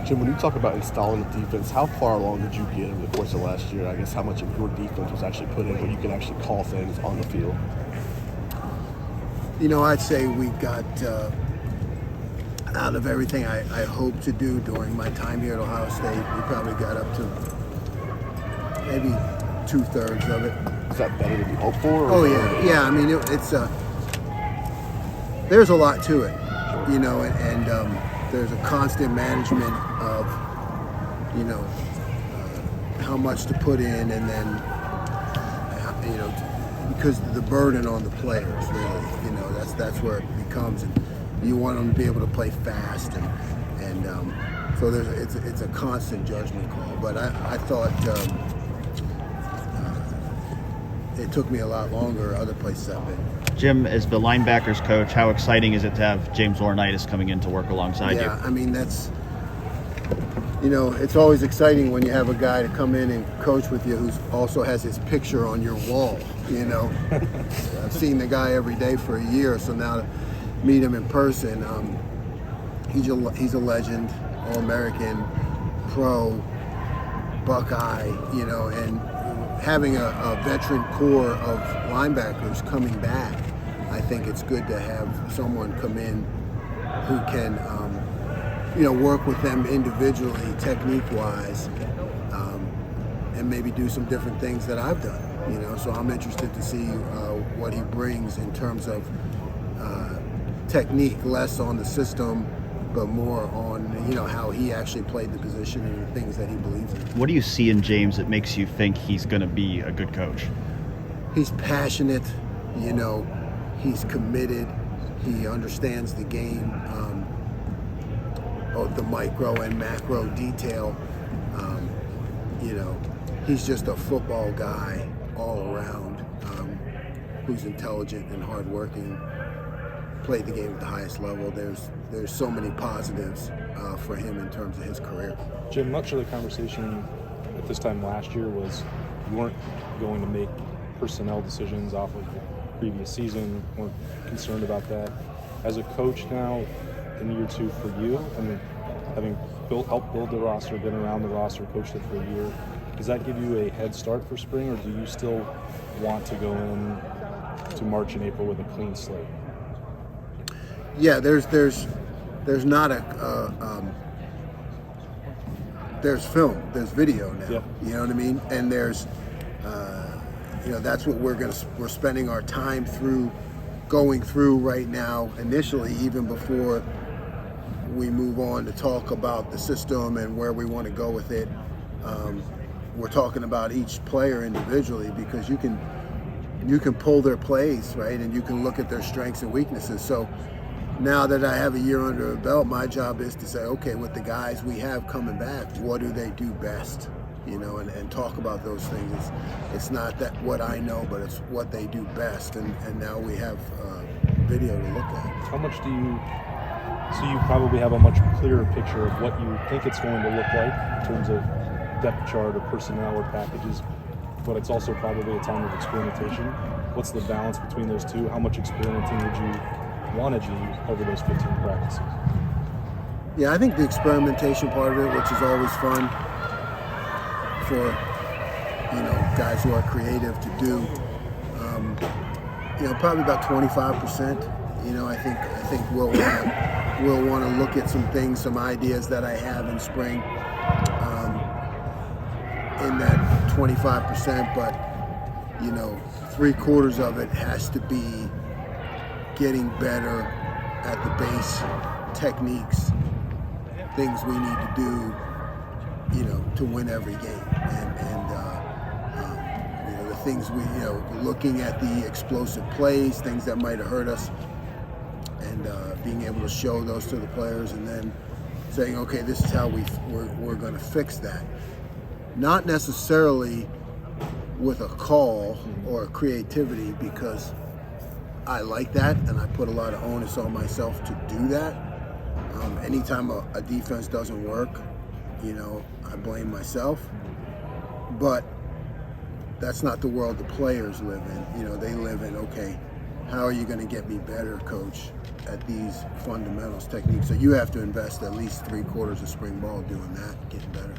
Jim, when you talk about installing the defense, how far along did you get over the course of last year? I guess how much of your defense was actually put in where you could actually call things on the field? I'd say we got out of everything I hoped to do during my time here at Ohio State, we probably got up to maybe 2/3 of it. Is that better than you hoped for? Oh yeah. I mean, there's a lot to it, and there's a constant management of, how much to put in, and then, because the burden on the players, really, that's where it becomes, and you want them to be able to play fast, and so it's a constant judgment call. But I thought it took me a lot longer other places I've been. Jim, as the linebackers coach, how exciting is it to have James Laurinaitis coming in to work alongside you? Yeah, I mean, that's, it's always exciting when you have a guy to come in and coach with you who also has his picture on your wall, I've seen the guy every day for a year, so now to meet him in person, he's a legend, All-American, pro, Buckeye, and having a veteran core of linebackers coming back, I think it's good to have someone come in who can, work with them individually, technique-wise, and maybe do some different things that I've done. So I'm interested to see what he brings in terms of technique, less on the system, but more on how he actually played the position and the things that he believes in. What do you see in James that makes you think he's going to be a good coach? He's passionate, he's committed, he understands the game, both the micro and macro detail. He's just a football guy all around, who's intelligent and hardworking, played the game at the highest level. There's so many positives for him in terms of his career. Jim, much of the conversation at this time last year was you weren't going to make personnel decisions off of the previous season, weren't concerned about that. As a coach now in year 2 for you, and having helped build the roster, been around the roster, coached it for a year, does that give you a head start for spring, or do you still want to go in to March and April with a clean slate? Yeah, there's not there's film, there's video now. Yep. You know what I mean? And there's, that's what we're spending our time going through right now. Initially, even before we move on to talk about the system and where we want to go with it, we're talking about each player individually, because you can pull their plays, right, and you can look at their strengths and weaknesses. So now that I have a year under a belt, my job is to say, okay, with the guys we have coming back, what do they do best? And talk about those things. It's not that what I know, but it's what they do best. And now we have video to look at. How much do you, so you probably have a much clearer picture of what you think it's going to look like in terms of depth chart or personnel or packages, but it's also probably a time of experimentation. What's the balance between those two? How much experimenting would you want to do over those 15 practices? Yeah, I think the experimentation part of it, which is always fun for guys who are creative to do, probably about 25%. I think we'll want to look at some things, some ideas that I have in spring, in that 25%, but 3/4 of it has to be getting better at the base techniques, things we need to do, to win every game, and the things looking at the explosive plays, things that might have hurt us, and being able to show those to the players, and then saying, okay, this is how we're going to fix that. Not necessarily with a call or a creativity, because I like that, and I put a lot of onus on myself to do that. Anytime a defense doesn't work, I blame myself. But that's not the world the players live in. They live in, okay, how are you going to get me better, coach, at these fundamentals, techniques? So you have to invest at least 3/4 of spring ball doing that, getting better.